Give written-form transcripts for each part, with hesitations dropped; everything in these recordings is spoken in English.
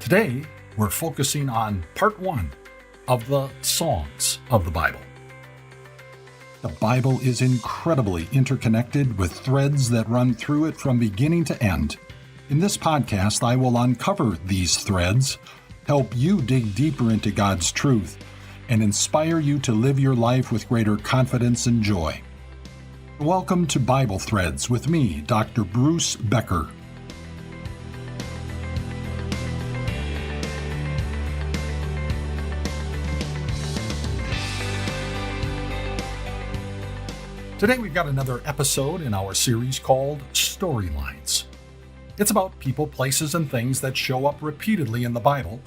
Today, we're focusing on part 1 of the songs of the Bible. The Bible is incredibly interconnected with threads that run through it from beginning to end. In this podcast, I will uncover these threads, help you dig deeper into God's truth, and inspire you to live your life with greater confidence and joy. Welcome to Bible Threads with me, Dr. Bruce Becker. Today we've got another episode in our series called Storylines. It's about people, places, and things that show up repeatedly in the Bible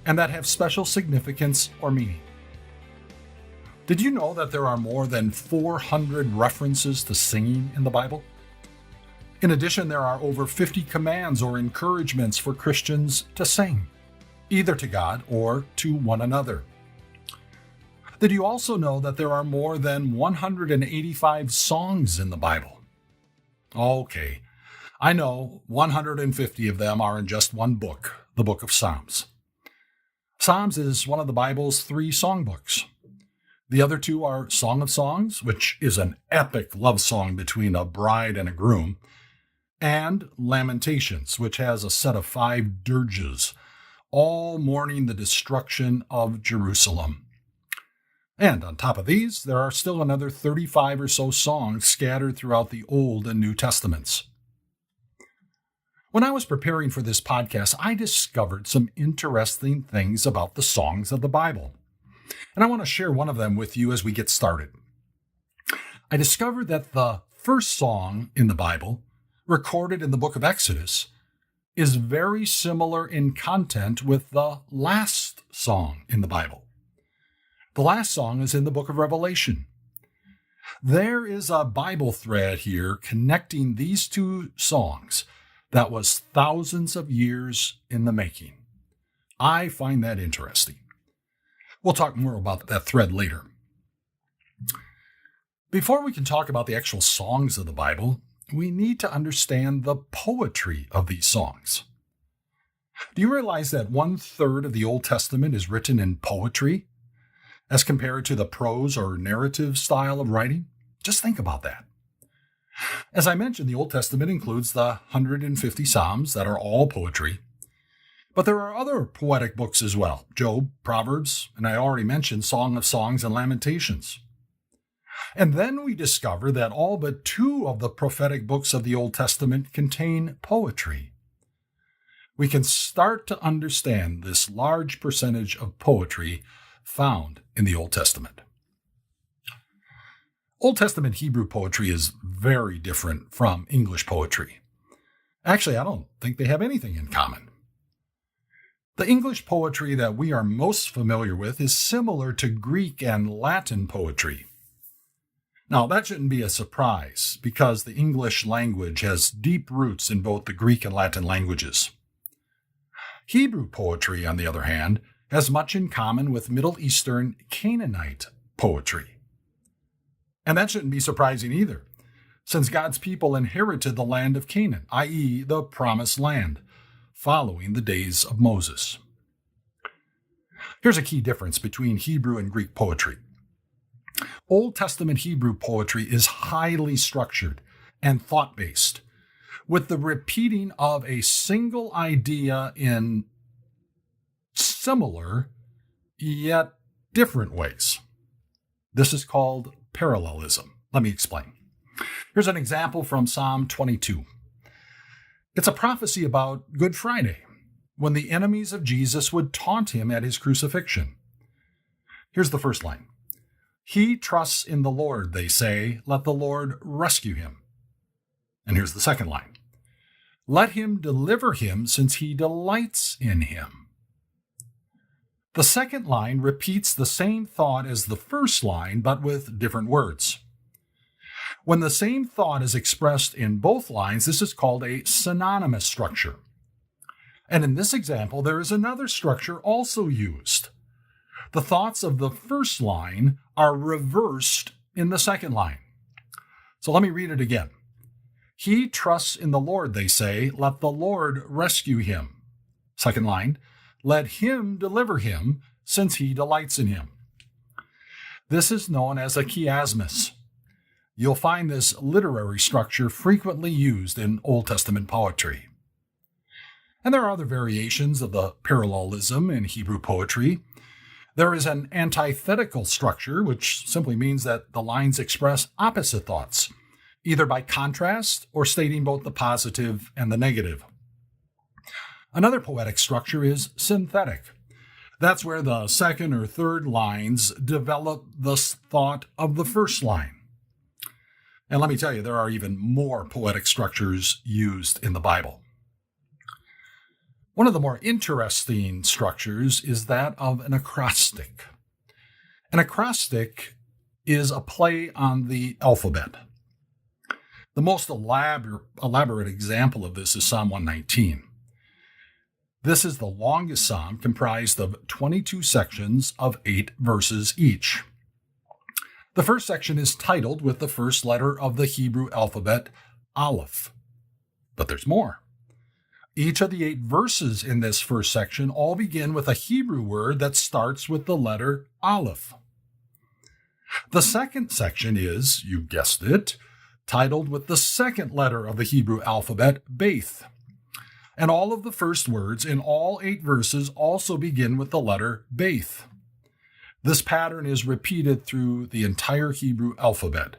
and that have special significance or meaning. Did you know that there are more than 400 references to singing in the Bible? In addition, there are over 50 commands or encouragements for Christians to sing, either to God or to one another. Did you also know that there are more than 185 songs in the Bible? Okay, I know 150 of them are in just one book, the book of Psalms. Psalms is one of the Bible's 3 songbooks. The other 2 are Song of Songs, which is an epic love song between a bride and a groom, and Lamentations, which has a set of 5 dirges, all mourning the destruction of Jerusalem. And on top of these, there are still another 35 or so songs scattered throughout the Old and New Testaments. When I was preparing for this podcast, I discovered some interesting things about the songs of the Bible. And I want to share one of them with you as we get started. I discovered that the first song in the Bible, recorded in the book of Exodus, is very similar in content with the last song in the Bible. The last song is in the book of Revelation. There is a Bible thread here connecting these 2 songs that was thousands of years in the making. I find that interesting. We'll talk more about that thread later. Before we can talk about the actual songs of the Bible, we need to understand the poetry of these songs. Do you realize that 1/3 of the Old Testament is written in poetry, as compared to the prose or narrative style of writing? Just think about that. As I mentioned, the Old Testament includes the 150 Psalms that are all poetry, but there are other poetic books as well: Job, Proverbs, and I already mentioned Song of Songs and Lamentations. And then we discover that all but 2 of the prophetic books of the Old Testament contain poetry. We can start to understand this large percentage of poetry found in the Old Testament. Old Testament Hebrew poetry is very different from English poetry. Actually, I don't think they have anything in common. The English poetry that we are most familiar with is similar to Greek and Latin poetry. Now, that shouldn't be a surprise because the English language has deep roots in both the Greek and Latin languages. Hebrew poetry, on the other hand, has much in common with Middle Eastern Canaanite poetry. And that shouldn't be surprising either, since God's people inherited the land of Canaan, i.e. the Promised Land, following the days of Moses. Here's a key difference between Hebrew and Greek poetry. Old Testament Hebrew poetry is highly structured and thought-based, with the repeating of a single idea in similar yet different ways. This is called parallelism. Let me explain. Here's an example from Psalm 22. It's a prophecy about Good Friday, when the enemies of Jesus would taunt him at his crucifixion. Here's the first line. He trusts in the Lord, they say. Let the Lord rescue him. And here's the second line. Let him deliver him, since he delights in him. The second line repeats the same thought as the first line, but with different words. When the same thought is expressed in both lines, this is called a synonymous structure. And in this example, there is another structure also used. The thoughts of the first line are reversed in the second line. So let me read it again. He trusts in the Lord, they say. Let the Lord rescue him. Second line. Let him deliver him, since he delights in him. This is known as a chiasmus. You'll find this literary structure frequently used in Old Testament poetry. And there are other variations of the parallelism in Hebrew poetry. There is an antithetical structure, which simply means that the lines express opposite thoughts, either by contrast or stating both the positive and the negative. Another poetic structure is synthetic. That's where the second or third lines develop the thought of the first line. And let me tell you, there are even more poetic structures used in the Bible. One of the more interesting structures is that of an acrostic. An acrostic is a play on the alphabet. The most elaborate example of this is Psalm 119. This is the longest psalm, comprised of 22 sections of 8 verses each. The first section is titled with the first letter of the Hebrew alphabet, Aleph. But there's more. Each of the 8 verses in this first section all begin with a Hebrew word that starts with the letter Aleph. The second section is, you guessed it, titled with the second letter of the Hebrew alphabet, Beth. And all of the first words in all 8 verses also begin with the letter Beth. This pattern is repeated through the entire Hebrew alphabet.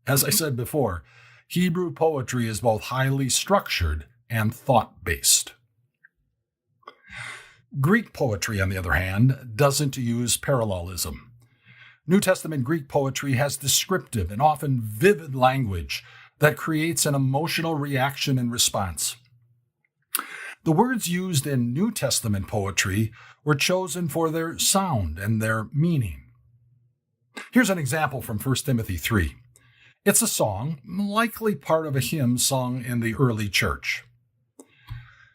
As I said before, Hebrew poetry is both highly structured and thought-based. Greek poetry, on the other hand, doesn't use parallelism. New Testament Greek poetry has descriptive and often vivid language that creates an emotional reaction and response. The words used in New Testament poetry were chosen for their sound and their meaning. Here's an example from 1 Timothy 3. It's a song, likely part of a hymn sung in the early church.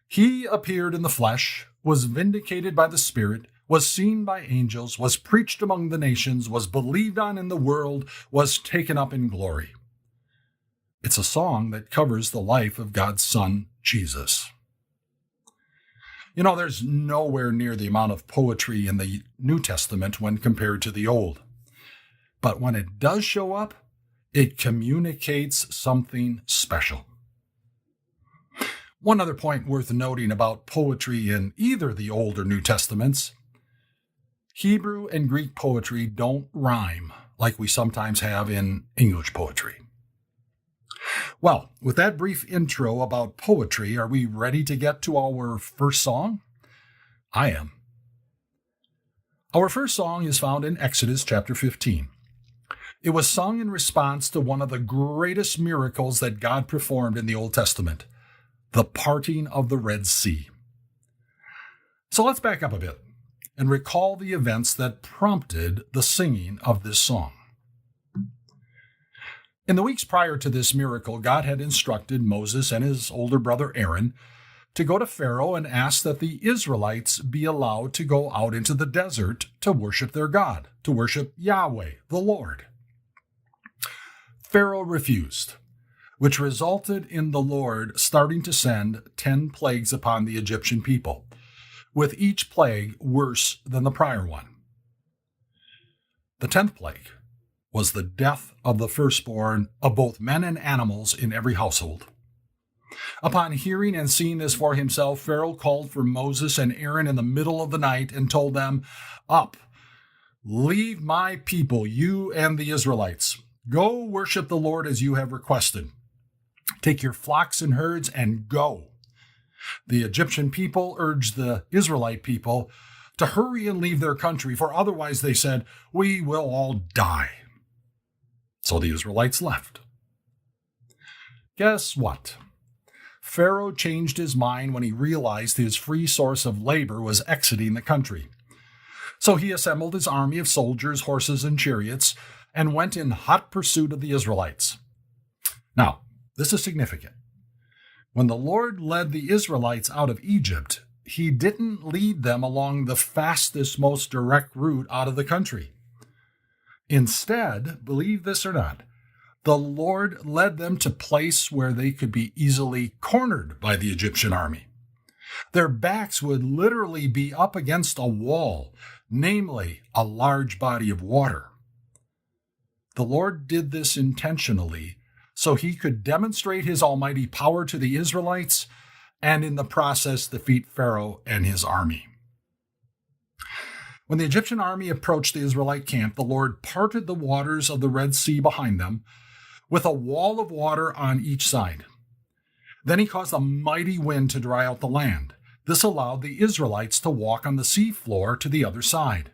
He appeared in the flesh, was vindicated by the Spirit, was seen by angels, was preached among the nations, was believed on in the world, was taken up in glory. It's a song that covers the life of God's Son, Jesus. You know, there's nowhere near the amount of poetry in the New Testament when compared to the Old. But when it does show up, it communicates something special. One other point worth noting about poetry in either the Old or New Testaments: Hebrew and Greek poetry don't rhyme like we sometimes have in English poetry. Well, with that brief intro about poetry, are we ready to get to our first song? I am. Our first song is found in Exodus chapter 15. It was sung in response to one of the greatest miracles that God performed in the Old Testament, the parting of the Red Sea. So let's back up a bit and recall the events that prompted the singing of this song. In the weeks prior to this miracle, God had instructed Moses and his older brother Aaron to go to Pharaoh and ask that the Israelites be allowed to go out into the desert to worship their God, to worship Yahweh, the Lord. Pharaoh refused, which resulted in the Lord starting to send 10 plagues upon the Egyptian people, with each plague worse than the prior one. The 10th plague was the death of the firstborn of both men and animals in every household. Upon hearing and seeing this for himself, Pharaoh called for Moses and Aaron in the middle of the night and told them, "Up, leave my people, you and the Israelites. Go worship the Lord as you have requested. Take your flocks and herds and go." The Egyptian people urged the Israelite people to hurry and leave their country, for otherwise, they said, "We will all die." So the Israelites left. Guess what? Pharaoh changed his mind when he realized his free source of labor was exiting the country. So he assembled his army of soldiers, horses, and chariots, and went in hot pursuit of the Israelites. Now, this is significant. When the Lord led the Israelites out of Egypt, he didn't lead them along the fastest, most direct route out of the country. Instead, believe this or not, the Lord led them to a place where they could be easily cornered by the Egyptian army. Their backs would literally be up against a wall, namely a large body of water. The Lord did this intentionally so he could demonstrate his almighty power to the Israelites and in the process defeat Pharaoh and his army. When the Egyptian army approached the Israelite camp, the Lord parted the waters of the Red Sea behind them with a wall of water on each side. Then he caused a mighty wind to dry out the land. This allowed the Israelites to walk on the sea floor to the other side.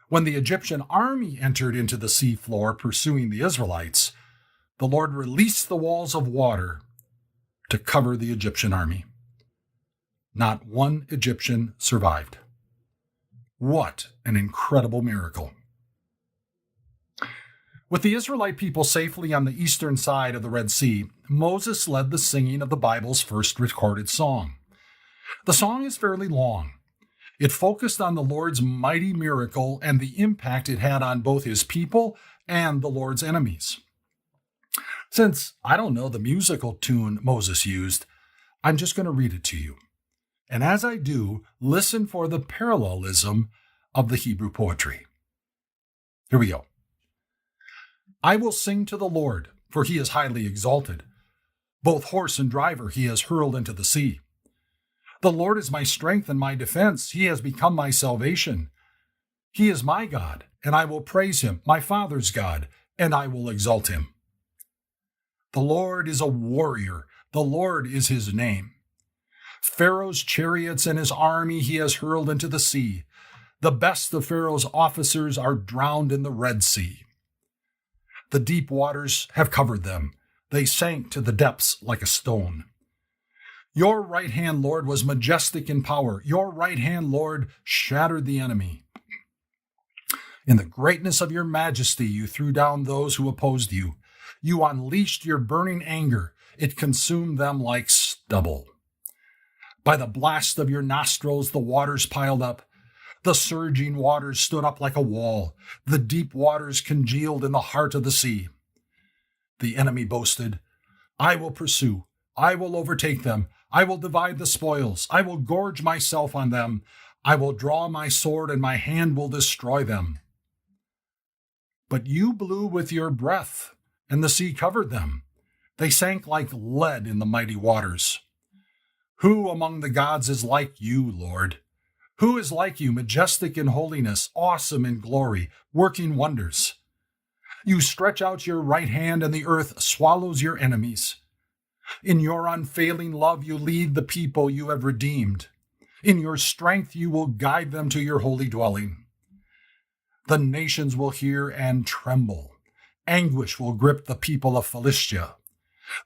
When the Egyptian army entered into the sea floor pursuing the Israelites, the Lord released the walls of water to cover the Egyptian army. Not one Egyptian survived. What an incredible miracle. With the Israelite people safely on the eastern side of the Red Sea, Moses led the singing of the Bible's first recorded song. The song is fairly long. It focused on the Lord's mighty miracle and the impact it had on both his people and the Lord's enemies. Since I don't know the musical tune Moses used, I'm just going to read it to you. And as I do, listen for the parallelism of the Hebrew poetry. Here we go. I will sing to the Lord, for he is highly exalted. Both horse and driver he has hurled into the sea. The Lord is my strength and my defense. He has become my salvation. He is my God, and I will praise him, my Father's God, and I will exalt him. The Lord is a warrior. The Lord is his name. Pharaoh's chariots and his army he has hurled into the sea. The best of Pharaoh's officers are drowned in the Red Sea. The deep waters have covered them. They sank to the depths like a stone. Your right hand, Lord, was majestic in power. Your right hand, Lord, shattered the enemy. In the greatness of your majesty, you threw down those who opposed you. You unleashed your burning anger. It consumed them like stubble. By the blast of your nostrils, the waters piled up. The surging waters stood up like a wall. The deep waters congealed in the heart of the sea. The enemy boasted, I will pursue. I will overtake them. I will divide the spoils. I will gorge myself on them. I will draw my sword, and my hand will destroy them. But you blew with your breath, and the sea covered them. They sank like lead in the mighty waters. Who among the gods is like you, Lord? Who is like you, majestic in holiness, awesome in glory, working wonders? You stretch out your right hand, and the earth swallows your enemies. In your unfailing love, you lead the people you have redeemed. In your strength, you will guide them to your holy dwelling. The nations will hear and tremble. Anguish will grip the people of Philistia.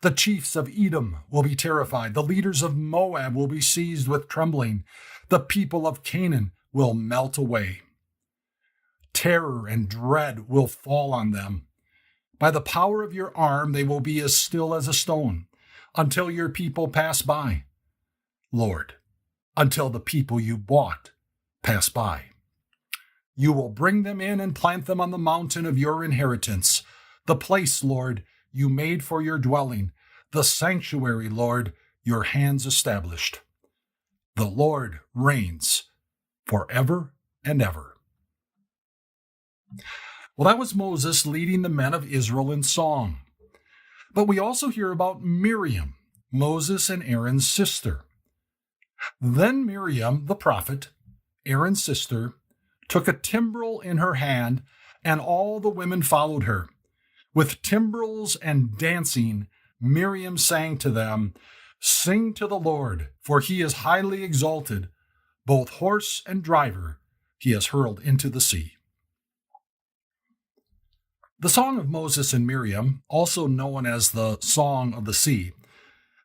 The chiefs of Edom will be terrified. The leaders of Moab will be seized with trembling. The people of Canaan will melt away. Terror and dread will fall on them. By the power of your arm, they will be as still as a stone until your people pass by. Lord, until the people you bought pass by. You will bring them in and plant them on the mountain of your inheritance, the place, Lord, you made for your dwelling, the sanctuary, Lord, your hands established. The Lord reigns forever and ever. Well, that was Moses leading the men of Israel in song. But we also hear about Miriam, Moses and Aaron's sister. Then Miriam, the prophet, Aaron's sister, took a timbrel in her hand, and all the women followed her. With timbrels and dancing, Miriam sang to them, Sing to the Lord, for he is highly exalted. Both horse and driver he has hurled into the sea. The Song of Moses and Miriam, also known as the Song of the Sea,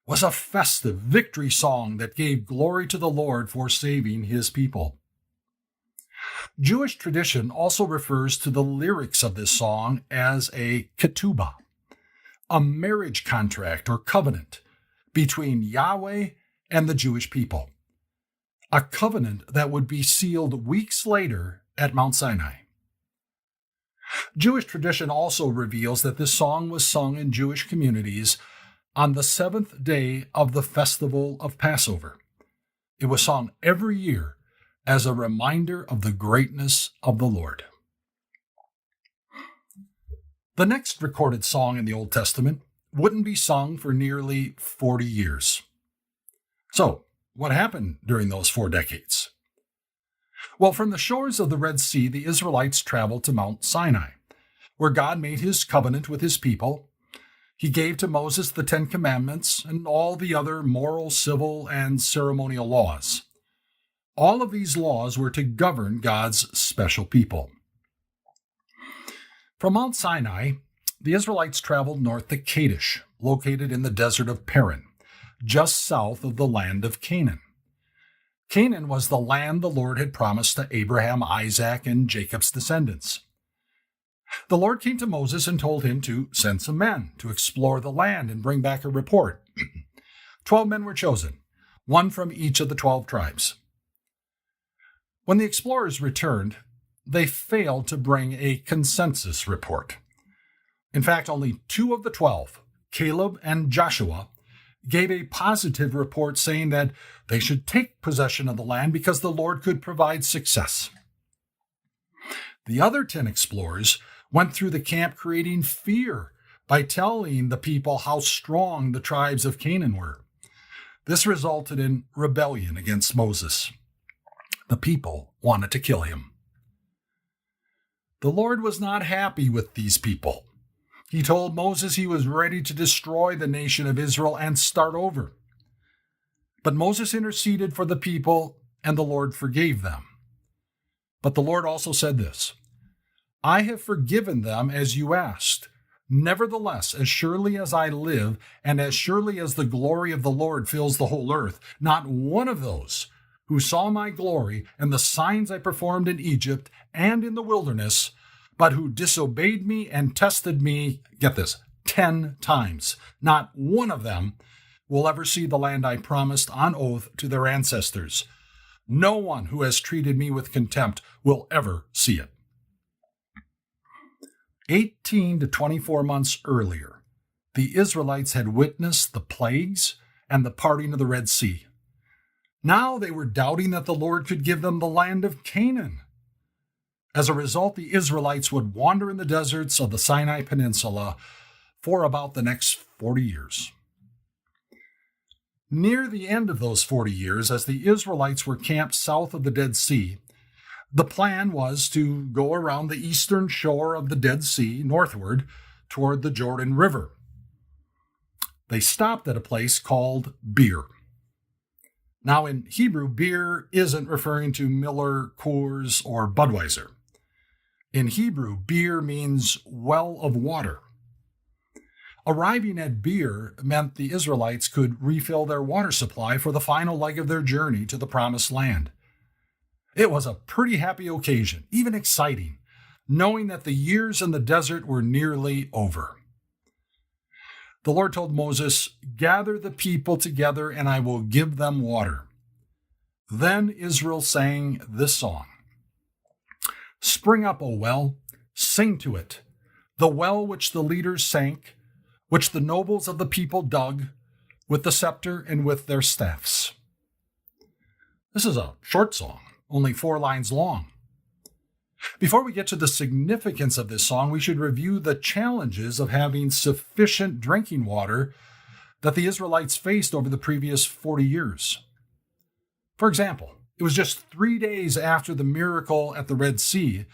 was a festive victory song that gave glory to the Lord for saving his people. Jewish tradition also refers to the lyrics of this song as a ketubah, a marriage contract or covenant between Yahweh and the Jewish people, a covenant that would be sealed weeks later at Mount Sinai. Jewish tradition also reveals that this song was sung in Jewish communities on the seventh day of the festival of Passover, It was sung every year as a reminder of the greatness of the Lord. The next recorded song in the Old Testament wouldn't be sung for nearly 40 years. So, what happened during those 4 decades? Well, from the shores of the Red Sea, the Israelites traveled to Mount Sinai, where God made his covenant with his people. He gave to Moses the 10 Commandments and all the other moral, civil, and ceremonial laws. All of these laws were to govern God's special people. From Mount Sinai, the Israelites traveled north to Kadesh, located in the desert of Paran, just south of the land of Canaan. Canaan was the land the Lord had promised to Abraham, Isaac, and Jacob's descendants. The Lord came to Moses and told him to send some men to explore the land and bring back a report. 12 men were chosen, one from each of the 12 tribes. When the explorers returned, they failed to bring a consensus report. In fact, only 2 of the 12, Caleb and Joshua, gave a positive report saying that they should take possession of the land because the Lord could provide success. The other 10 explorers went through the camp creating fear by telling the people how strong the tribes of Canaan were. This resulted in rebellion against Moses. The people wanted to kill him. The Lord was not happy with these people. He told Moses he was ready to destroy the nation of Israel and start over. But Moses interceded for the people, and the Lord forgave them. But the Lord also said this, I have forgiven them as you asked. Nevertheless, as surely as I live, and as surely as the glory of the Lord fills the whole earth, not one of those who saw my glory and the signs I performed in Egypt and in the wilderness, but who disobeyed me and tested me, get this, 10 times, not one of them will ever see the land I promised on oath to their ancestors. No one who has treated me with contempt will ever see it. 18 to 24 months earlier, the Israelites had witnessed the plagues and the parting of the Red Sea. Now they were doubting that the Lord could give them the land of Canaan. As a result, the Israelites would wander in the deserts of the Sinai Peninsula for about the next 40 years. Near the end of those 40 years, as the Israelites were camped south of the Dead Sea, the plan was to go around the eastern shore of the Dead Sea northward toward the Jordan River. They stopped at a place called Beer. Now, in Hebrew, beer isn't referring to Miller, Coors, or Budweiser. In Hebrew, beer means well of water. Arriving at Beer meant the Israelites could refill their water supply for the final leg of their journey to the Promised Land. It was a pretty happy occasion, even exciting, knowing that the years in the desert were nearly over. The Lord told Moses, "Gather the people together, and I will give them water." Then Israel sang this song. Spring up, O well, sing to it, the well which the leaders sank, which the nobles of the people dug, with the scepter and with their staffs. This is a short song, only 4 lines long. Before we get to the significance of this song, we should review the challenges of having sufficient drinking water that the Israelites faced over the previous 40 years. For example, it was just 3 days after the miracle at the Red Sea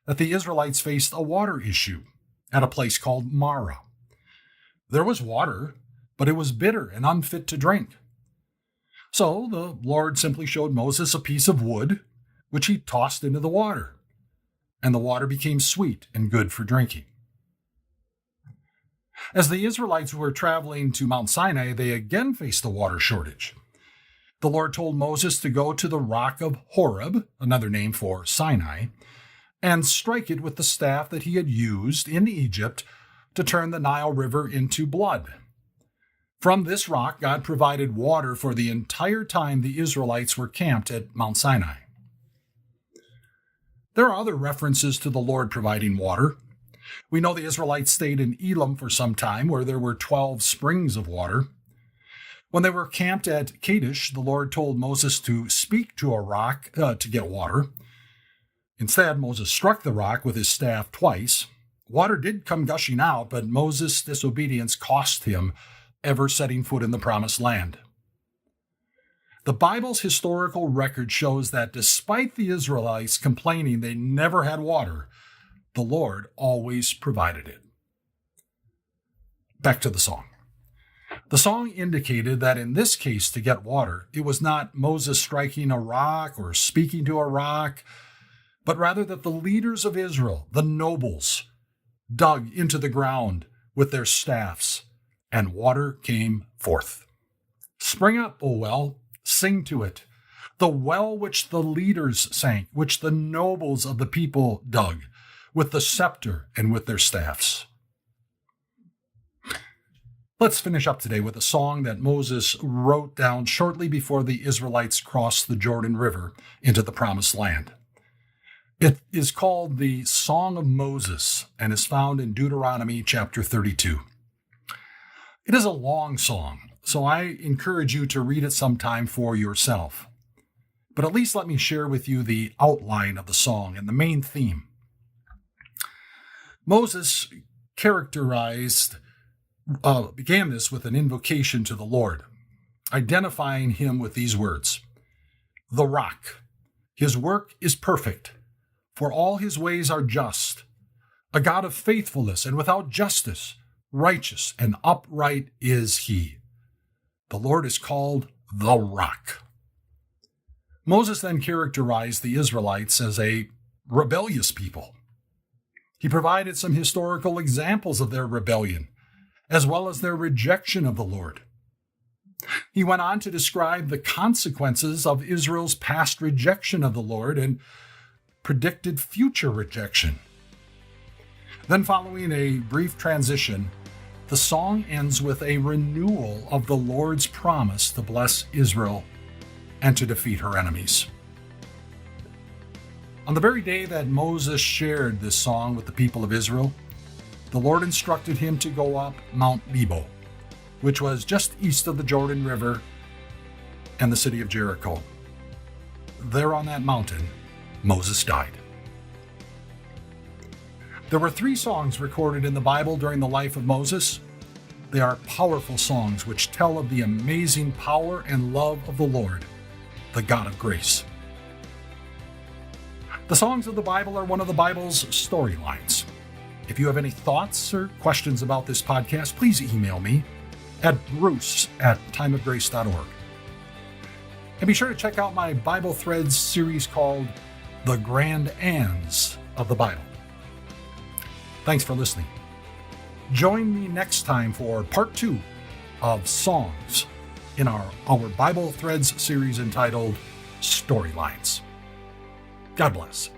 that the Israelites faced a water issue at a place called Marah. There was water, but it was bitter and unfit to drink. So the Lord simply showed Moses a piece of wood, which he tossed into the water, and the water became sweet and good for drinking. As the Israelites were traveling to Mount Sinai, they again faced a water shortage. The Lord told Moses to go to the rock of Horeb, another name for Sinai, and strike it with the staff that he had used in Egypt to turn the Nile River into blood. From this rock, God provided water for the entire time the Israelites were camped at Mount Sinai. There are other references to the Lord providing water. We know the Israelites stayed in Elim for some time, where there were 12 springs of water. When they were camped at Kadesh, the Lord told Moses to speak to a rock to get water. Instead, Moses struck the rock with his staff twice. Water did come gushing out, but Moses' disobedience cost him ever setting foot in the Promised Land. The Bible's historical record shows that despite the Israelites complaining they never had water, the Lord always provided it. Back to the song. The song indicated that in this case, to get water, it was not Moses striking a rock or speaking to a rock, but rather that the leaders of Israel, the nobles, dug into the ground with their staffs, and water came forth. Spring up, O well, sing to it. The well which the leaders sank, which the nobles of the people dug, with the scepter and with their staffs. Let's finish up today with a song that Moses wrote down shortly before the Israelites crossed the Jordan River into the Promised Land. It is called the Song of Moses and is found in Deuteronomy chapter 32. It is a long song, so I encourage you to read it sometime for yourself. But at least let me share with you the outline of the song and the main theme. Moses began this with an invocation to the Lord, identifying him with these words: the rock, his work is perfect, for all his ways are just, a God of faithfulness and without justice, righteous and upright is he. The Lord is called the Rock. Moses then characterized the Israelites as a rebellious people. He provided some historical examples of their rebellion, as well as their rejection of the Lord. He went on to describe the consequences of Israel's past rejection of the Lord and predicted future rejection. Then, following a brief transition, the song ends with a renewal of the Lord's promise to bless Israel and to defeat her enemies. On the very day that Moses shared this song with the people of Israel, the Lord instructed him to go up Mount Nebo, which was just east of the Jordan River and the city of Jericho. There on that mountain, Moses died. There were 3 songs recorded in the Bible during the life of Moses. They are powerful songs which tell of the amazing power and love of the Lord, the God of grace. The songs of the Bible are one of the Bible's storylines. If you have any thoughts or questions about this podcast, please email me at bruce@timeofgrace.org. And be sure to check out my Bible Threads series called The Grand Ands of the Bible. Thanks for listening. Join me next time for part 2 of songs in our Bible Threads series entitled Storylines. God bless.